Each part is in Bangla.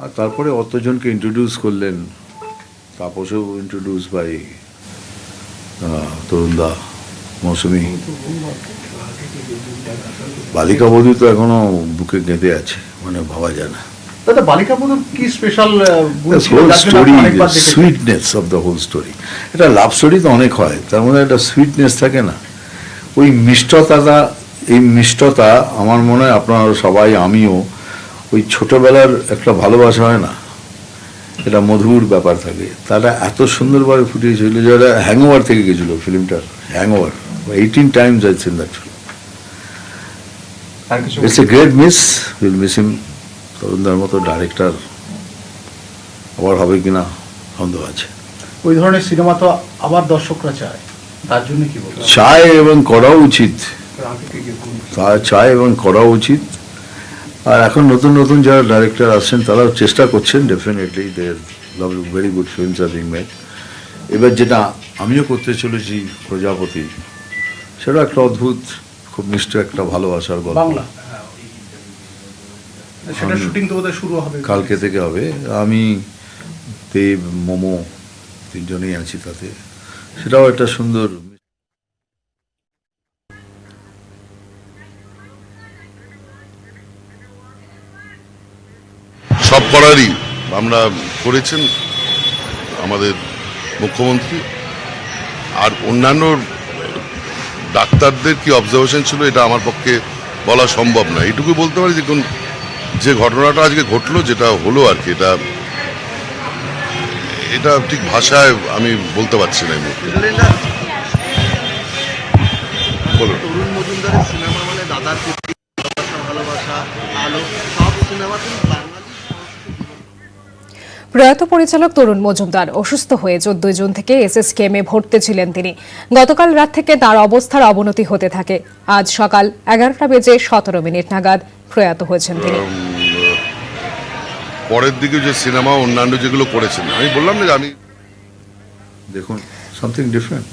আর তারপরে অতজনকে ইন্ট্রোডিউস করলেন, তাপসেও ইন্ট্রোডিউস বাই তরুণদা, মৌসুমি। বালিকা বধূ তো এখনো বুকে গেঁথে আছে, মানে ভাবা যায় না। দাদা, বালিকা বধূর কি special sweetness of the whole story. এটা লাভ স্টোরি তো অনেক হয়, তার মধ্যে একটা সুইটনেস থাকে না, ওই মিষ্টতাটা। এই মিষ্টতা আমার মনে হয় আপনারা সবাই, আমিও, ওই ছোটবেলার একটা ভালোবাসা হয় না, এটা মধুর ব্যাপার থাকে, তারা এত সুন্দরভাবে ফুটিয়েছিল। যারা হ্যাংওভার থেকে গেছিল ফিল্মটার, hangover 18 times I've seen that film. It's a great miss. We'll miss him. তরুণদার মতো ডাইরেক্টর আবার হবে কিনা সন্দেহ আছে। ওই ধরনের সিনেমা তো আবার দর্শকরা চায়, তার জন্য কি বলবো, চায় এবং করা উচিত, চায় এবং করা উচিত। আর এখন নতুন নতুন যারা ডাইরেক্টর আসছেন তারাও চেষ্টা করছেন, definitely there very good films are being made. এবার যেটা আমিও করতে চলেছি, প্রজাপতি, সেটা একটা অদ্ভুত, খুব মিষ্টি একটা ভালোবাসার গল্প। বাংলা, সেটা শুটিং তো বোধহয় শুরু হবে কালকে থেকে হবে। আমি, দেব, মোমো তিনজনেই আছি তাতে। সেটাও একটা সুন্দর। সব করারই আমরা করেছেন আমাদের মুখ্যমন্ত্রী, আর অন্যান্য ডাক্তারদের কি অবজারভেশন ছিল এটা আমার পক্ষে বলা সম্ভব না। এইটুকু বলতে পারি যে যে ঘটনাটা আজকে ঘটলো, যেটা হলো আর কি, এটা ঠিক ভাষায় আমি বলতে পারছি না এই মুহূর্তে। বলুন। তরুণ মজুমদারের সিনেমা মানে দাদার প্রতি ভালোবাসা, আলো, সব সিনেমাতেই বাঙালি। প্রয়াত পরিচালক তরুণ মজুমদার অসুস্থ হয়ে 14 জুন থেকে এসএসকেএমে ভর্তি ছিলেন তিনি। গতকাল রাত থেকে তার অবস্থার অবনতি হতে থাকে। আজ সকাল 11:17 নাগাদ প্রয়াত হয়েছেন তিনি। পরের দিকে যে সিনেমা অন্যান্য যেগুলো করেছেন, আমি বললাম না যে আমি, দেখুন, something different.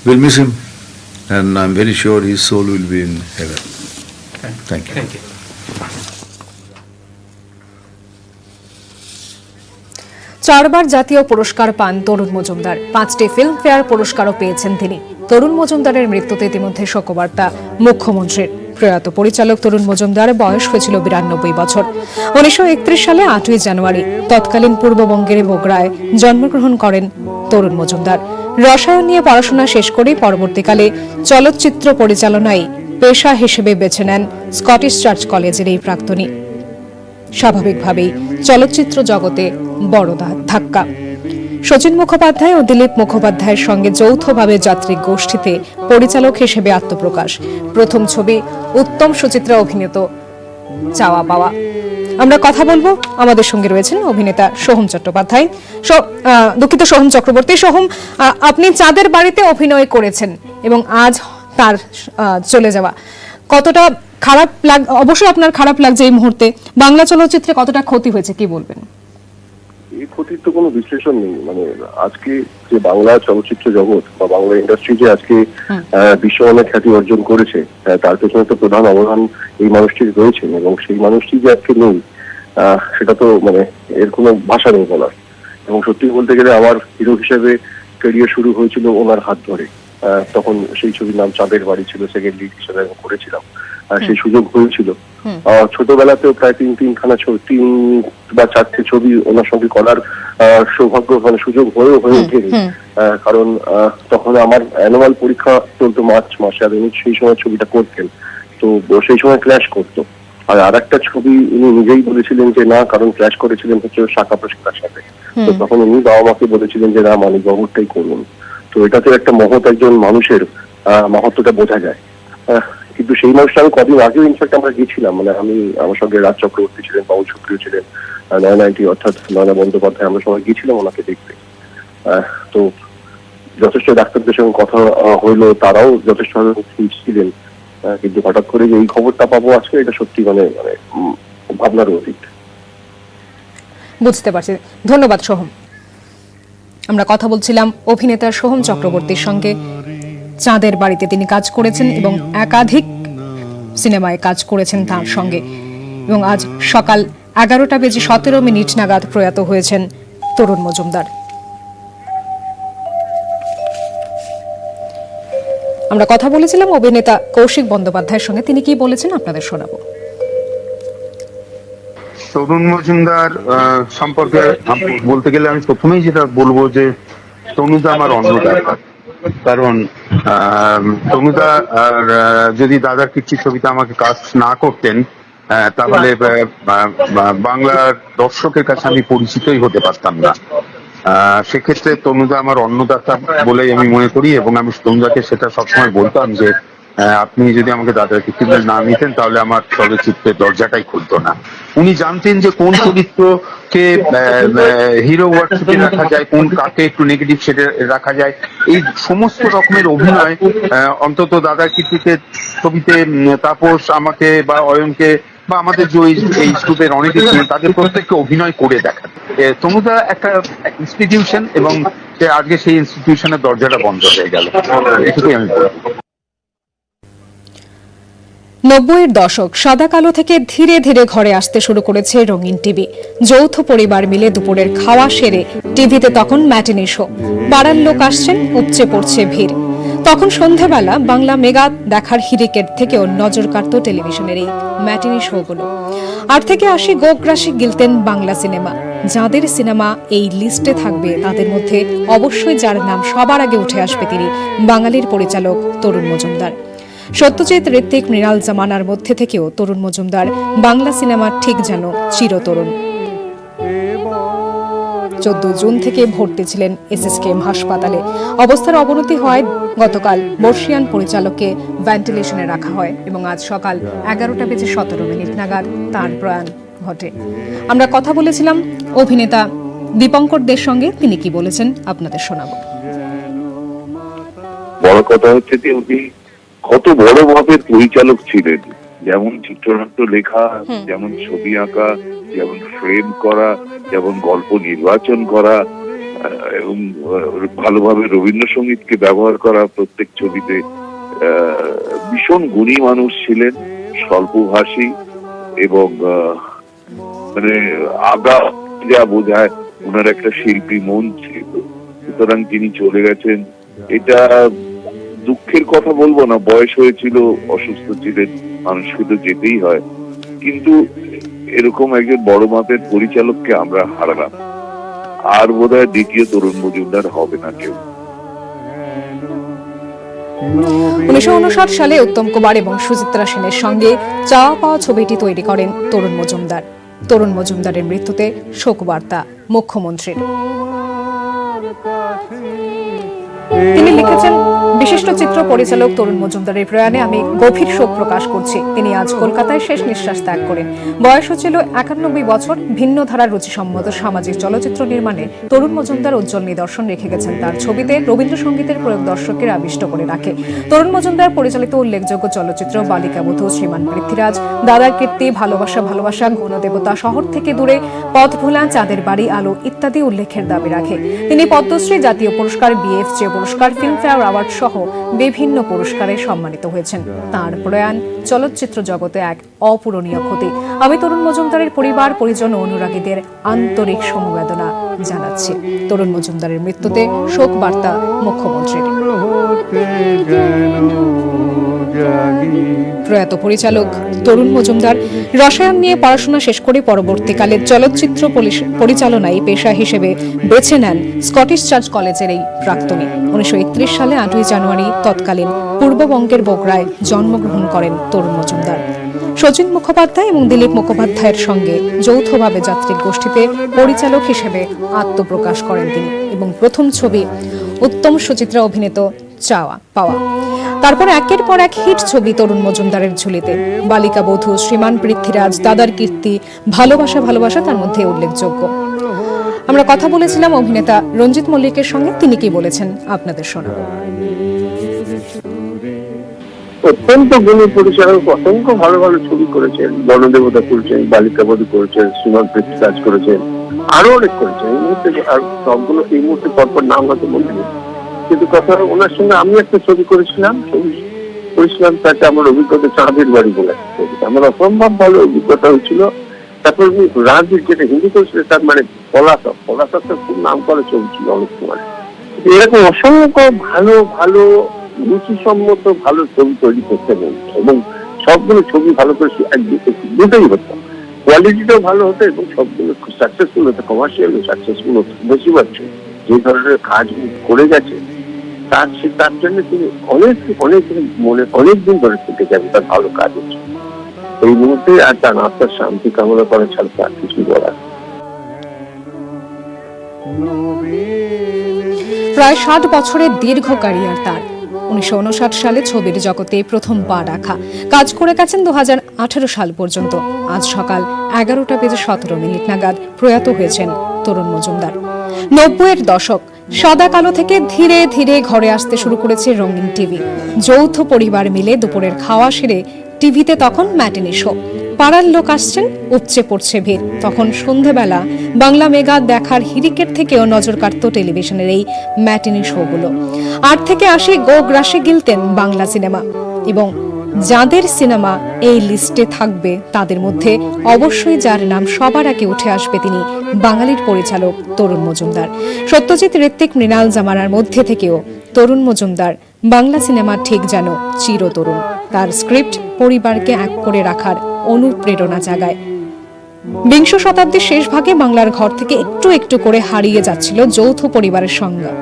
We'll miss him and I'm very sure his soul will be in heaven. Thank you. Thank you. চারবার জাতীয় পুরস্কার পান তরুণ মজুমদার, 5টি ফিল্মফেয়ার পুরস্কারও পেয়েছেন তিনি। তরুণ মজুমদারের মৃত্যুতে ইতিমধ্যে শোকবার্তা মুখ্যমন্ত্রীর। প্রয়াত পরিচালক তরুণ মজুমদার বয়স হয়েছিল 92 বছর। 1931 সালে 8ই জানুয়ারি তৎকালীন পূর্ববঙ্গের বগুড়ায় জন্মগ্রহণ করেন তরুণ মজুমদার। রসায়ন নিয়ে পড়াশোনা শেষ করে পরবর্তীকালে চলচ্চিত্র পরিচালনায় পেশা হিসেবে বেছে নেন স্কটিশ চার্চ কলেজের এই প্রাক্তনী। স্বাভাবিকভাবেই চলচ্চিত্র জগতে বড় ধাক্কা। শচীন মুখোপাধ্যায় ও দিলীপ মুখোপাধ্যায়ের সঙ্গে যৌথভাবে যাত্রী গোষ্ঠীতে পরিচালক হিসেবে আত্মপ্রকাশ। প্রথম ছবি উত্তম সুচিত্রা অভিনীত চাওয়া পাওয়া। আমরা কথা বলবো, আমাদের সঙ্গে রয়েছেন অভিনেতা সোহম চট্টোপাধ্যায়, দুঃখিত সোহম চক্রবর্তী। সোহম, আপনি চাঁদের বাড়িতে অভিনয় করেছেন এবং আজ তার চলে যাওয়া, কতটা খারাপ অবশ্যই আপনার খারাপ লাগছে এই মুহূর্তে। বাংলা চলচ্চিত্রে কতটা ক্ষতি হয়েছে কি বলবেন? এই ক্ষতির তো কোনো বিশ্লেষণ নেই। মানে আজকে যে বাংলা চলচ্চিত্র জগৎ বা বাংলা ইন্ডাস্ট্রি যে আজকে বিশ্বমানের খ্যাতি অর্জন করেছে, তার পেছনে তো প্রধান অবদান এই মানুষটির রয়েছেন, এবং সেই মানুষটি যে আজকে নেই সেটা তো মানে এর কোনো ভাষা নেই বলার। এবং সত্যি বলতে গেলে আমার হিরো হিসেবে ক্যারিয়ার শুরু হয়েছিল ওনার হাত ধরে। তখন সেই ছবির নাম চাঁদের বাড়ি ছিল, সেকেন্ড লিড হিসেবে আমি করেছিলাম। সেই সুযোগ হয়েছিল ছোটবেলাতেও প্রায় তিনখানা ছবি, 3 বা 4টে ছবি ওনার সঙ্গে করার সৌভাগ্য, মানে সুযোগ হয়ে ওঠেনি। কারণ তখন আমার অ্যানুয়াল পরীক্ষা চলতো মার্চ মাসে, আর উনি সেই সময় ছবিটা করতেন, তো সেই সময় ক্ল্যাশ করতো। আর একটা ছবি উনি নিজেই বলেছিলেন যে না, কারণ ক্ল্যাশ করেছিলেন হচ্ছে শাখা প্রশিক্ষার সাথে। তো তখন উনি বাবা মাকে বলেছিলেন যে না, মানিক বাবুরটাই করুন। তো এটাতে একটা মহৎ একজন মানুষের মহত্বটা বোঝা যায়। কিন্তু সেই মানুষটা আমি কদিন আগেও ইনফ্যাক্ট আমরা গিয়েছিলাম, মানে আমি, আমার সঙ্গে রাজ চক্রবর্তী ছিলেন, বাবুল সুপ্রিয় ছিলেন, নয়নাইটি অর্থাৎ নয়না বন্দ্যোপাধ্যায়, আমরা সবাই গিয়েছিলাম ওনাকে দেখতে। তো যথেষ্ট ডাক্তারদের সঙ্গে কথা হইলো, তারাও যথেষ্ট ছিলেন, কিন্তু হঠাৎ করে যে এই খবরটা পাবো আজকে, এটা সত্যি মানে মানে ভাবনার অতীত। বুঝতে পারছি। ধন্যবাদ সোহম। আমরা কথা বলছিলাম অভিনেতা সোহম চক্রবর্তীর সঙ্গে। চাঁদের বাড়িতে তিনি কাজ করেছেন এবং একাধিক সিনেমায় কাজ করেছেন তার সঙ্গে, এবং আজ সকাল 11:17 নাগাদ প্রয়াত হয়েছেন তরুণ মজুমদার। আমরা কথা বলেছিলাম অভিনেতা কৌশিক বন্দ্যোপাধ্যায়ের সঙ্গে, তিনি কি বলেছেন আপনাদের শোনাবো। তরুণ মজুমদার সম্পর্কে বলতে গেলে আমি প্রথমেই যেটা বলবো যে তনুদা আমার অন্নদাতা। কারণ তনুদা যদি দাদার কীর্তি ছবিতে আমাকে কাস্ট না করতেন তাহলে বাংলার দর্শকের কাছে আমি পরিচিতই হতে পারতাম না। সেক্ষেত্রে তনুদা আমার অন্নদাতা বলেই আমি মনে করি, এবং আমি তনুদাকে সেটা সবসময় বলতাম যে আপনি যদি আমাকে দাদার কীর্তিতে না নিতেন তাহলে আমার চলচ্চিত্রের দরজাটাই খুলতো না। উনি জানতেন যে কোন চরিত্রকে হিরো ওয়ার্কশপে রাখা যায়, কোন কাকে একটু নেগেটিভ শেডে রাখা যায়, এই সমস্ত রকমের অভিনয় অন্তত দাদার কীর্তিতে ছবিতে তাপস আমাকে বা অয়নকে বা আমাদের যে এই গ্রুপের অনেকে ছিলেন তাদের প্রত্যেককে অভিনয় করে দেখান। তনুদা একটা ইনস্টিটিউশন, এবং আজকে সেই ইনস্টিটিউশনের দরজাটা বন্ধ হয়ে গেল, এটুকুই আমি বলবো। 90-এর দশক, সাদা কালো থেকে ধীরে ধীরে ঘরে আসতে শুরু করেছে রঙিন টিভি। যৌথ পরিবার মিলে দুপুরের খাওয়া সেরে টিভিতে তখন ম্যাটিনি শো। পাড়ার লোক আসছেন, উপচে পড়ছে ভিড়। তখন সন্ধেবেলা বাংলা মেগা দেখার হিরিকেট থেকেও নজর কাটত টেলিভিশনের এই ম্যাটিনি শোগুলো। আর থেকে আসি গোগ্রাসী গিলতেন বাংলা সিনেমা। যাদের সিনেমা এই লিস্টে থাকবে তাদের মধ্যে অবশ্যই যার নাম সবার আগে উঠে আসবে তিনি বাঙালির পরিচালক তরুণ মজুমদার। সত্যজিৎ, ঋত্বিক, মৃণাল জামানার মধ্যে থেকেও তরুণ মজুমদার বাংলা সিনেমার ঠিক যেন চিরতরুণ। 14 জুন থেকে ভর্তি ছিলেন এসএসকেএম হাসপাতালে। অবস্থার অবনতি হয় গতকাল বর্ষিয়ান পরিচালককে ভেন্টিলেশনে রাখা হয় এবং আজ সকাল 11:17 নাগাদ তার প্রয়াণ ঘটে। আমরা কথা বলেছিলাম অভিনেতা দীপঙ্কর দের সঙ্গে, তিনি কি বলেছেন আপনাদের শোনাবো। বড় কথা হচ্ছে যে উনি কত বড় মাপের পরিচালক ছিলেন, যেমন চিত্রনাট্য লেখা, যেমন ছবি আঁকা, যেমন ফ্রেম করা, যেমন গল্প নির্বাচন করা, এবং ভালোভাবে রবীন্দ্রসঙ্গীতকে ব্যবহার করা প্রত্যেক ছবিতে। ভীষণ গুণী মানুষ ছিলেন, স্বল্পভাষী, এবং মানে আগা যা বোঝায় ওনার একটা শিল্পী মন ছিল। সুতরাং তিনি চলে গেছেন, এটা দুঃখের কথা বলবো না। বয়স হয়েছিল, অসুস্থ ছিলেন, মানুষকে তো যেতেই হয়, কিন্তু এরকম একজন বড় মাপের পরিচালককে আমরা হারালাম। আর বোধহয় দ্বিতীয় তরুণ মজুমদার হবে না কেউ। 1959 সালে উত্তম কুমার এবং সুচিত্রা সেনের সঙ্গে চাওয়া পাওয়া ছবিটি তৈরি করেন তরুণ মজুমদার। তরুণ মজুমদারের মৃত্যুতে শোকবার্তা মুখ্যমন্ত্রীর। তিনি লিখেছেন, বিশিষ্ট চিত্র পরিচালক তরুণ মজুমদারের প্রয়াণে আমি গভীর শোক প্রকাশ করছি। তিনি আজ কলকাতায় শেষ নিঃশ্বাস ত্যাগ করেন। বয়স ছিল 91 বছর। ভিন্ন ধারার রুচিসম্মত সামাজিক চলচ্চিত্র নির্মাণে তরুণ মজুমদার উজ্জ্বল নিদর্শন রেখে গেছেন। তার ছবিতে রবীন্দ্রসঙ্গীতের প্রয়োগ দর্শককে আবিষ্ট করে রাখে। তরুণ মজুমদার পরিচালিত উল্লেখযোগ্য চলচ্চিত্র বালিকা বধূ, শ্রীমান পৃথ্বীরাজ, দাদার কীর্তি, ভালোবাসা ভালোবাসা, গুণদেবতা, শহর থেকে দূরে, পথ ভোলা, চাঁদের বাড়ি, আলো ইত্যাদি উল্লেখের দাবি রাখে। তিনি পদ্মশ্রী, জাতীয় পুরস্কার, বিএফজে পুরস্কার, ফিল্মফেয়ার অ্যাওয়ার্ড সহ বিভিন্ন পুরস্কারে সম্মানিত হয়েছেন। তার প্রয়াণ চলচ্চিত্র জগতে এক অপূরণীয় ক্ষতি। আমি তরুণ মজুমদারের পরিবার, পরিজন ও অনুরাগীদের আন্তরিক সমবেদনা জানাচ্ছি। তরুণ মজুমদারের মৃত্যুতে শোক বার্তা মুখ্যমন্ত্রীর। প্রয়াত পরিচালক তরুণ মজুমদার রসায়ন নিয়ে পড়াশোনা শেষ করে পরবর্তীকালে চলচ্চিত্র পরিচালনায় পেশা হিসেবে বেছে নেন স্কটিশ চার্চ কলেজের এই প্রাক্তনী। 1931 সালে 8 জানুয়ারি তৎকালীন পূর্ববঙ্গের বগুড়ায় জন্মগ্রহণ করেন তরুণ মজুমদার। শচীন মুখোপাধ্যায় এবং দিলীপ মুখোপাধ্যায়ের সঙ্গে যৌথভাবে যাত্রিক গোষ্ঠীতে পরিচালক হিসেবে আত্মপ্রকাশ করেন তিনি, এবং প্রথম ছবি উত্তম সুচিত্রা অভিনীত চাওয়া পাওয়া। তারপর একের পর এক হিট ছবি তরুণ মজুমদারের ঝুলিতে। বালিকা বধূ, শ্রীমান পৃথ্বীরাজ, দাদার কীর্তি, ভালোবাসা ভালোবাসা তার মধ্যে উল্লেখযোগ্য। আমরা কথা বলেছিলাম অভিনেতা রঞ্জিত মল্লিকের সঙ্গে, তিনি কি বলেছেন আপনাদের শোনাবো। অত্যন্ত গুণী পরিচালক, অসংখ্য ভালো ভালো ছবি করেছেন। বনদেবতা করেছেন, বালিকা বধূ করেছেন, শ্রীমান পৃথ্বীরাজ করেছেন, আরো অনেক করেছেন। এই মুহূর্তে আর সবগুলো এই মুহূর্তে পরপর নাম হয়তো বলতে নেই, কিন্তু কথা ওনার সঙ্গে আমি একটা ছবি করেছিলাম তাতে আমার অভিজ্ঞতা চাঁদের বাড়ি বলে একটা ছবি। আমার অসম্ভব ভালো অভিজ্ঞতা হয়েছিল। তারপর রাজনীতি যেটা হিন্দি করেছিল তার মানে পলাতক তো খুব নাম করা ছবি ছিল অনেক সময়। এরকম অসংখ্য ভালো ভালো রুচিসম্মত ভালো ছবি তৈরি করতে নেই, এবং সবগুলো ছবি ভালো করে দুটোই হতো, কোয়ালিটিটাও ভালো হতো এবং সবগুলো সাকসেসফুল হতো, কমার্শিয়াল সাকসেসফুল হতো। বেশি পাচ্ছে যে ধরনের কাজ করে গেছে তার জন্য তিনি অনেকদিন ধরে থেকে যাবে, তার ভালো কাজ হচ্ছে। এই মুহূর্তে আর তার আত্মার শান্তি কামনা করা ছাড়া তার কিছু বলার। প্রায় 60 বছরের দীর্ঘ ক্যারিয়ার তার। 1959 সালে ছবির জগতে প্রথম পা রাখা, কাজ করে গেছেন 2018 সাল পর্যন্ত। আজ সকাল 11:17 নাগাদ প্রয়াত হয়েছেন তরুণ মজুমদার। 90-এর দশক, সাদা কালো থেকে ধীরে ধীরে ঘরে আসতে শুরু করেছে রঙিন টিভি। যৌথ পরিবার মিলে দুপুরের খাওয়া সেরে টিভিতে তখন ম্যাটিনি শো। পাড়ার লোক আসছেন, উপচে পড়ছে ভিড়। তখন সন্ধেবেলা বাংলা মেগা দেখার হিরিকের থেকেও নজর কাটত টেলিভিশনের এই ম্যাটিনি শোগুলো। 8 থেকে 80 গোগ্রাসে গিলতেন বাংলা সিনেমা, এবং যাদের সিনেমা এই লিস্টে থাকবে তাদের মধ্যে অবশ্যই যার নাম সবার আগে উঠে আসবে তিনি বাঙালির পরিচালক তরুণ মজুমদার। সত্যজিৎ, ঋত্বিক, মৃণাল জামানার মধ্যে থেকেও তরুণ মজুমদার বাংলা সিনেমার ঠিক যেন চিরতরুণ। তার স্ক্রিপ্ট পরিবারকে এক করে রাখার অনুপ্রেরণা জাগায়। বিংশ শতাব্দীর শেষ ভাগে বাংলার ঘর থেকে একটু একটু করে হারিয়ে যাচ্ছিল যৌথ পরিবারের সংজ্ঞা।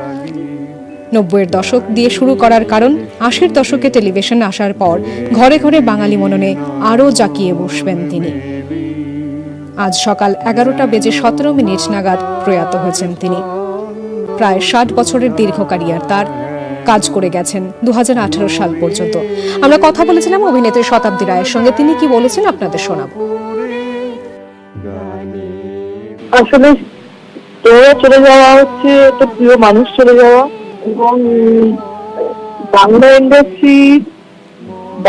90-এর দশক দিয়ে শুরু করার কারণ 80-র দশকে টেলিভিশন আসার পর ঘরে ঘরে বাঙালি মননে আরও জাকিয়ে বসবেন তিনি। আজ সকাল 11:17 নাগাদ প্রয়াত হয়েছেন তিনি। প্রায় 60 বছরের দীর্ঘ ক্যারিয়ার তার, কাজ করে গেছেন 2018 সাল পর্যন্ত। আমরা কথা বলেছিলাম অভিনেত্রী শতাব্দী রায়ের সঙ্গে, তিনি কি বলেছেন আপনাদের শোনাবো। আসলে চলে যাওয়া হচ্ছে একটা প্রিয় মানুষ চলে যাওয়া, এবং বাংলা ইন্ডাস্ট্রি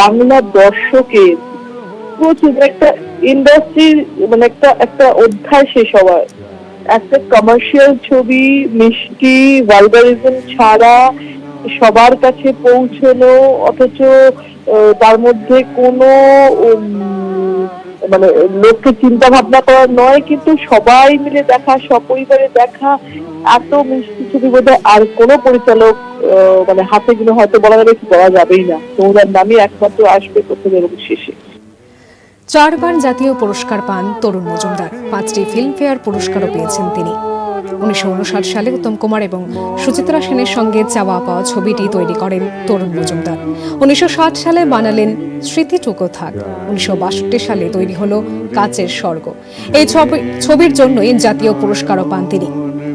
বাংলা দর্শকের প্রচুর একটা ইন্ডাস্ট্রির মানে একটা অধ্যায় শেষ হওয়ার। একটা কমার্শিয়াল ছবি, মিষ্টি ভালগারিজম ছাড়া সবার কাছে পৌঁছানো, অথচ তার মধ্যে কোনো মানে লোককে চিন্তা ভাবনা করা নয়, কিন্তু সবাই মিলে দেখা, সপরিবারে দেখা, এত মিষ্টি ছবি বোধহয় আর কোনো পরিচালক মানে হাতে গুলো হয়তো বলা যাবে, কি বলা যাবেই না। তোমার নামই একমাত্র আসবে প্রথমে এবং শেষে। 4 বার জাতীয় পুরস্কার পান তরুণ মজুমদার, 5টি ফিল্মফেয়ার পুরস্কারও পেয়েছেন তিনি। 1959 সালে উত্তম কুমার এবং সুচিত্রা সেনের সঙ্গে চাওয়া পাওয়া ছবিটি তৈরি করেন তরুণ মজুমদার। 1960 সালে বানালেন স্মৃতিটুকু থাক। 1962 সালে তৈরি হলো কাচের স্বর্গ। এই ছবির জন্যই জাতীয় পুরস্কারও পান তিনি।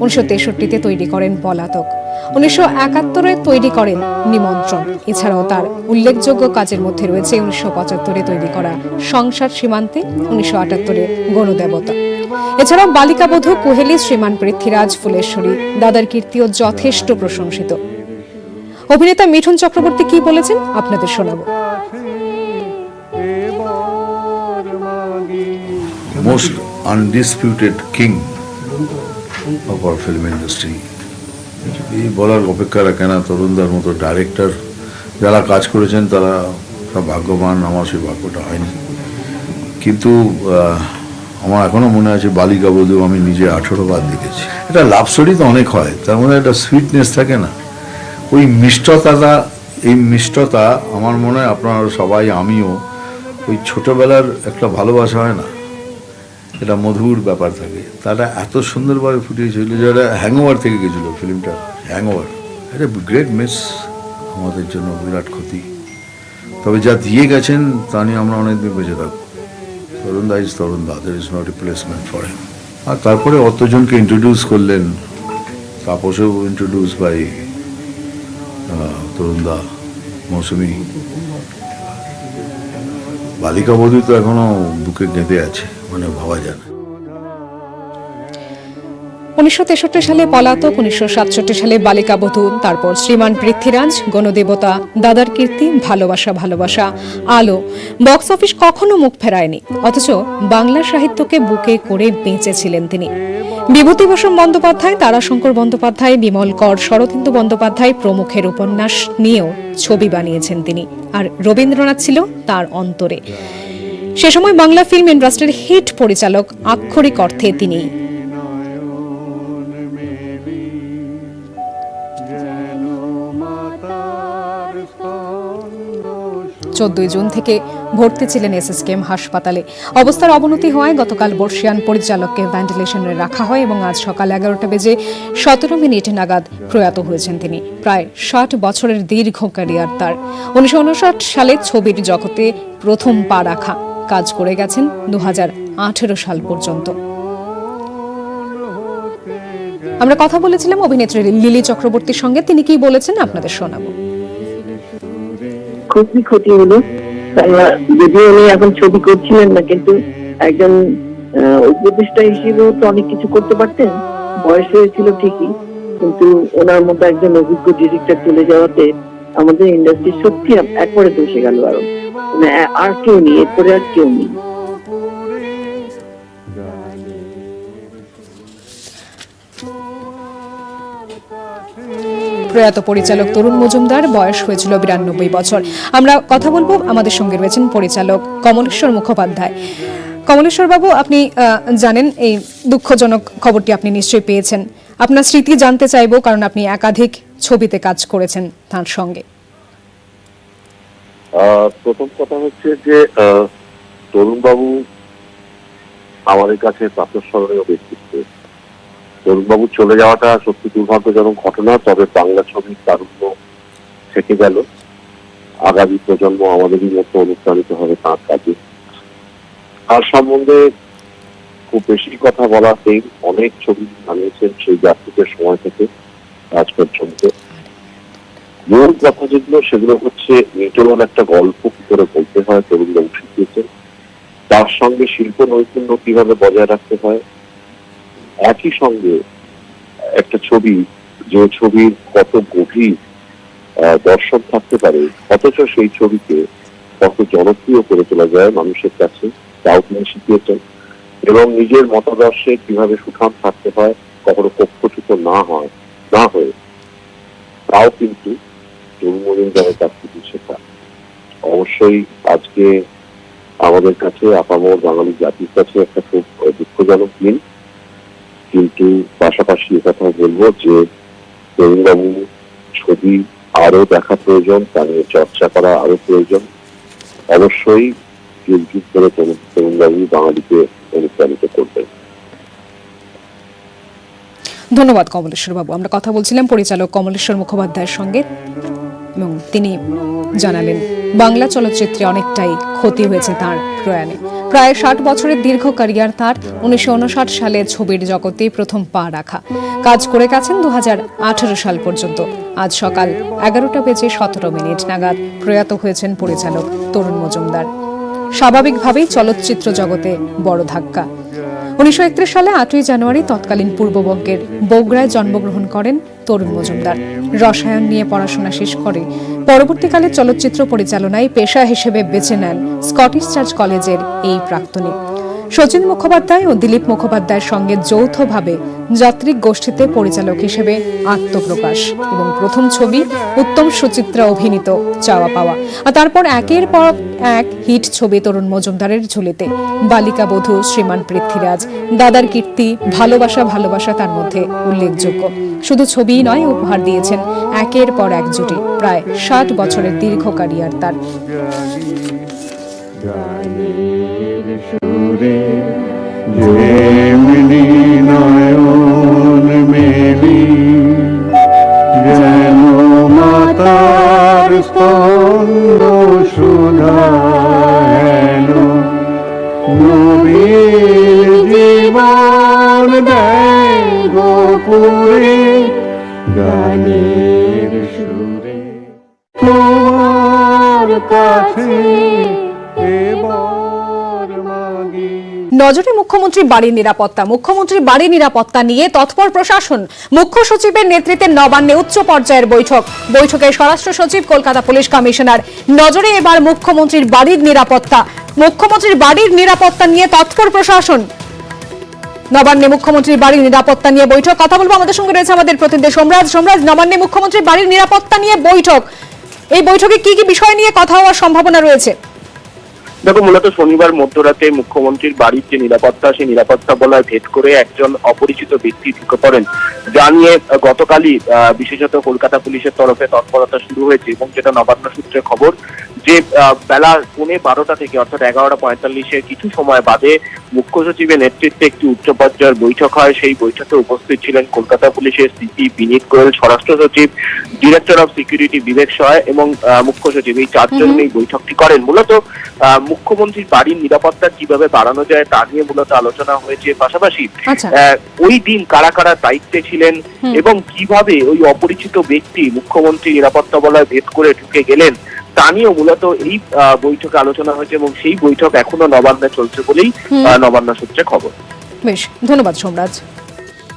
1963-তে তৈরি করেন পলাতক। 1971-এ তৈরি করেন নিমন্ত্রণ। এছাড়াও তার উল্লেখযোগ্য কাজের মধ্যে রয়েছে 1975-এ তৈরি করা সংসার সীমান্তে, 1978-এ গণদেবতা। এছাড়াও বালিকাবধূ, কুহেলি, শ্রীমান পৃথ্বীরাজ, ফুলেশ্বরী, দাদার কীর্তিও যথেষ্ট প্রশংসিত। অভিনেতা মিঠুন চক্রবর্তী কি বলেছেন আপনাদের শোনাবো। Most undisputed king of our film industry. এই বলার অপেক্ষা রাখে না। তরুণদার মতো ডাইরেক্টর যারা কাজ করেছেন তারা সব ভাগ্যবান, আমার সেই ভাগ্যটা হয়নি। কিন্তু আমার এখনো মনে আছে বালিকা বধূ আমি নিজে 18 বার দেখেছি। এটা লাভ স্টোরি তো অনেক হয়, তার মধ্যে একটা সুইটনেস থাকে না, ওই মিষ্টতা। এই মিষ্টতা আমার মনে হয় আপনারা সবাই, আমিও, ওই ছোটবেলার একটা ভালোবাসা হয় না, এটা মধুর ব্যাপার থাকে, তারা এত সুন্দরভাবে ফুটিয়েছিল। যারা হ্যাংওভার থেকে গেছিল ফিল্মটা, হ্যাংওভার এটা গ্রেট মিস, আমাদের জন্য বিরাট ক্ষতি। তবে যা দিয়ে গেছেন তা নিয়ে আমরা অনেকদিন বেঁচে থাকবো। তরুণদা ইজ তরুণদা, there is no replacement for him. আর তারপরে অতজনকে ইন্ট্রোডিউস করলেন, তাপসেও ইন্ট্রোডিউস বাই তরুণদা, মৌসুমী। বালিকা বধূ তো এখনো বুকে গেঁথে আছে, মানে ভাবা যায় না। 1963 সালে পলাতক, 1967 সালে বালিকাবধূ, তারপর শ্রীমান পৃথ্বীরাজ, গণদেবতা, দাদার কীর্তি, ভালোবাসা ভালোবাসা, আলো। বক্স অফিস কখনো মুখ ফেরায়নি, অথচ বাংলা সাহিত্যকে বুকে করে বেঁচেছিলেন তিনি। বিভূতিভূষণ বন্দ্যোপাধ্যায়, তারাশঙ্কর বন্দ্যোপাধ্যায়, বিমল কর, শরদিন্দু বন্দ্যোপাধ্যায় প্রমুখের উপন্যাস নিয়েও ছবি বানিয়েছেন তিনি, আর রবীন্দ্রনাথ ছিল তার অন্তরে। সে সময় বাংলা ফিল্ম ইন্ডাস্ট্রির হিট পরিচালক আক্ষরিক অর্থে তিনি। 14 জুন থেকে ভর্তি ছিলেন এসএসকেএম হাসপাতালে। অবস্থার অবনতি হওয়ায় গতকাল বর্ষিয়ান পরিচালককে ভেন্টিলেশনে রাখা হয় এবং আজ সকাল 11টা বেজে 17 মিনিট নাগাদ প্রয়াত হয়েছেন তিনি। প্রায় 60 বছরের দীর্ঘ ক্যারিয়ার তার। 1959 সালে ছবির জগতে প্রথম পা রাখা, কাজ করে গেছেন 2018 সাল পর্যন্ত। আমরা কথা বলেছিলাম অভিনেত্রী লিলি চক্রবর্তীর সঙ্গে, তিনি কি বলেছেন আপনাদের শোনাবো। খুবই ক্ষতি হলো, যদিও উনি এখন ছবি করছিলেন না, কিন্তু একজন উপদেষ্টা হিসেবেও তো অনেক কিছু করতে পারতেন। বয়স হয়েছিল ঠিকই, কিন্তু ওনার মতো একজন অভিজ্ঞ ডিরেক্টর চলে যাওয়াতে আমাদের ইন্ডাস্ট্রি সত্যি একবারে বসে গেল। আর কেউ নেই, এরপরে আর কেউ নেই। প্রয়াত পরিচালক তরুণ মজুমদার, বয়স হয়েছিল 92 বছর। আমরা কথা বলবো, আমাদের সঙ্গে রয়েছেন পরিচালক কমলেশ্বর মুখোপাধ্যায়। কমলেশ্বর বাবু, আপনি জানেন এই দুঃখজনক খবরটি আপনি নিশ্চয়ই পেয়েছেন। আপনার স্মৃতি জানতে চাইবো, কারণ আপনি একাধিক ছবিতে কাজ করেছেন তার সঙ্গে। প্রথম কথা হচ্ছে যে তরুণবাবু আমাদের কাছে প্রাতঃস্মরণীয় ব্যক্তিত্ব। তরুণবাবু চলে যাওয়াটা সত্যি দুর্ভাগ্যজনক ঘটনা, তবে বাংলা ছবির তারুণ্য থেকে গেল। আগামী প্রজন্ম আমাদেরই মতো অনুপ্রাণিত হবে তাঁর কাজে। তার সম্বন্ধে খুব বেশি কথা বলা নেই, অনেক ছবি বানিয়েছেন সেই যাত্রীদের সময় থেকে আজ পর্যন্ত। মূল কথা যেগুলো, সেগুলো হচ্ছে নিউটনের একটা গল্প কি করে বলতে হয় তরুণবাবু শিখিয়েছেন, তার সঙ্গে শিল্প নৈপুণ্য কিভাবে বজায় রাখতে হয়। একই সঙ্গে একটা ছবি, যে ছবির কত গভীর দর্শন থাকতে পারে, অথচ সেই ছবিকে কত জনপ্রিয় করে তোলা যায় মানুষের কাছে, তাও তিনি শিখিয়েছেন। এবং নিজের মতাদর্শে কিভাবে সুঠাম থাকতে হয়, কখনো পক্ষচ্যুত না হয়ে, তাও কিন্তু তরুণ মজুমদারের কাছ থেকে শেখা। অবশ্যই আজকে আমাদের কাছে, আপামর বাঙালি জাতির কাছে একটা খুব দুঃখজনক দিন, কিন্তু পাশাপাশি কথা বলবো যে তরুণবাবু ছবি আরো দেখা প্রয়োজন, তা নিয়ে চর্চা করা আরো প্রয়োজন। অবশ্যই যুগ যুগ করে তরুণবাবু বাঙালিকে অনুপ্রাণিত করবেন। ধন্যবাদ কমলেশ্বর বাবু। আমরা কথা বলছিলাম পরিচালক কমলেশ্বর মুখোপাধ্যায়ের সঙ্গে এবং তিনি জানালেন বাংলা চলচ্চিত্রে অনেকটাই ক্ষতি হয়েছে তার প্রয়াণে। প্রায় 60 বছরের দীর্ঘ ক্যারিয়ার তার। 1959 সালে ছবির জগতে প্রথম পা রাখা, কাজ করে গেছেন 2018 সাল পর্যন্ত। আজ সকাল 11টা বেজে 17 মিনিট নাগাদ প্রয়াত হয়েছেন পরিচালক তরুণ মজুমদার। স্বাভাবিকভাবেই চলচ্চিত্র জগতে বড় ধাক্কা। 1931 সালে 8ই জানুয়ারি তৎকালীন পূর্ববঙ্গের বগুড়ায় জন্মগ্রহণ করেন তরুণ মজুমদার। রসায়ন নিয়ে পড়াশোনা শেষ করে পরবর্তীকালে চলচ্চিত্র পরিচালনায় পেশা হিসেবে বেছে নেন স্কটিশ চার্চ কলেজের এই প্রাক্তনী। শচীন মুখোপাধ্যায় ও দিলীপ মুখোপাধ্যায়ের সঙ্গে যৌথভাবে যাত্রিক গোষ্ঠীতে পরিচালক হিসেবে আত্মপ্রকাশ এবং প্রথম ছবি উত্তম সুচিত্রা অভিনীত চাওয়া পাওয়া। আর তারপর একের পর এক হিট ছবি তরুণ মজুমদারের ঝুলিতে। বালিকা বধূ, শ্রীমান পৃথ্বীরাজ, দাদার কীর্তি, ভালোবাসা ভালোবাসা তার মধ্যে উল্লেখযোগ্য। শুধু ছবিই নয়, উপহার দিয়েছেন একের পর এক জুটি। প্রায় 60 বছরের দীর্ঘ ক্যারিয়ার তার। যেমনি নয়ন মেলি যেন মাতার স্পন্দ সুধা হেলো, নবীর জীবন দেয় গোপুরে গানের সুরে তোমার কাছে এবার মাগি। নজরে মুখ্যমন্ত্রীর বাড়ির নিরাপত্তা। মুখ্যমন্ত্রীর বাড়ির নিরাপত্তা নিয়ে তৎপর প্রশাসন। মুখ্য সচিবের নেতৃত্বে নবান্নে উচ্চ পর্যায়ের বৈঠকে স্বরাষ্ট্র সচিব, কলকাতা পুলিশ কমিশনার। নজরে এবার মুখ্যমন্ত্রীর বাড়ির নিরাপত্তা। মুখ্যমন্ত্রীর বাড়ির নিরাপত্তা নিয়ে তৎপর প্রশাসন। নবান্নে মুখ্যমন্ত্রীর বাড়ির নিরাপত্তা নিয়ে বৈঠক। কথা বলবো, আমাদের সঙ্গে রয়েছে আমাদের প্রতিনিধি সোমরাজ। নবান্নে মুখ্যমন্ত্রীর বাড়ির নিরাপত্তা নিয়ে বৈঠক, এই বৈঠকে কি কি বিষয় নিয়ে কথা হওয়ার সম্ভাবনা রয়েছে? দেখো, মূলত শনিবার মধ্যরাতে মুখ্যমন্ত্রীর বাড়ির যে নিরাপত্তা, সেই নিরাপত্তা বলয় ভেদ করে একজন অপরিচিত ব্যক্তি ঢুকে পড়েন, যা নিয়ে গতকালই বিশেষত কলকাতা পুলিশের তরফে তৎপরতা শুরু হয়েছে। এবং যেটা নবান্ন সূত্রে খবর, যে বেলা 12:15 থেকে অর্থাৎ 11:45 কিছু সময় বাদে মুখ্য সচিবের নেতৃত্বে একটি উচ্চ পর্যায়ের বৈঠক হয়। সেই বৈঠকে উপস্থিত ছিলেন কলকাতা পুলিশের সিপি বিনীত গোয়েল, স্বরাষ্ট্র সচিব, ডিরেক্টর অফ সিকিউরিটি বিবেক সয় এবং মুখ্য সচিব। এই চারজন এই বৈঠকটি করেন। মূলত মুখ্যমন্ত্রীর বাড়ির নিরাপত্তা কিভাবে বাড়ানো যায় তা নিয়ে মূলত আলোচনা হয়েছে। পাশাপাশি ওই দিন কারা কারা দায়িত্বে ছিলেন এবং কিভাবে ওই অপরিচিত ব্যক্তি মুখ্যমন্ত্রী নিরাপত্তা বলয় ভেদ করে ঢুকে গেলেন তা নিয়েও মূলত এই বৈঠকে আলোচনা হয়েছে এবং সেই বৈঠক এখনো নবান্নে চলছে বলেই নবান্ন সূত্রে খবর। বেশ, ধন্যবাদ সোমরাজ।